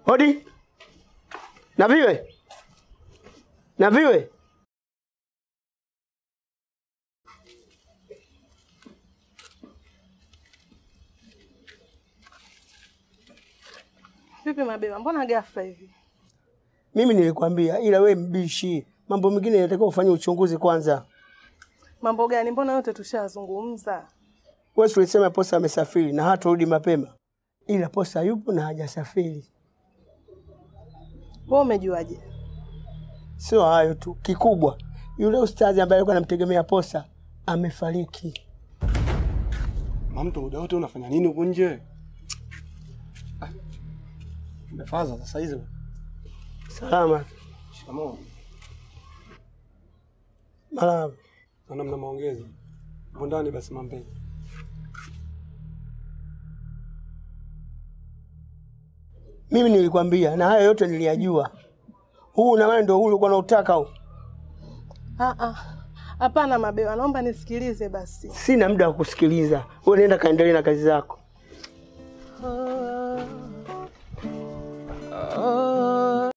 Hodi. Naviwe. Naviwe. Vipi Mabeba? Mbona ghafla hivi? Mimi nilikwambia ila we mbishi. Mambo mengine yanatakiwa ufanye uchunguzi kwanza. Mambo gani? Mbona yote tushazungumza? Wewe ulisema Posa amesafiri na hatarudi mapema. Ila Posa yupo na hajasafiri. Wewe umejuaje? Sio hayo tu, kikubwa yule ustazi ambaye alikuwa anamtegemea Posa amefariki. Mamto muda wote unafanya nini huko nje? Umefaza sasa hizo. Salama. Shikamoo. Malama. Naona mna maongezi. Ndani basi mambe. Mimi nilikwambia na haya yote niliyajua. Huu na maana ndio ule ulikuwa unataka huu. Hapana Mabeba, naomba nisikilize basi. Sina muda wa kusikiliza. Wewe nenda kaendelee na kazi zako.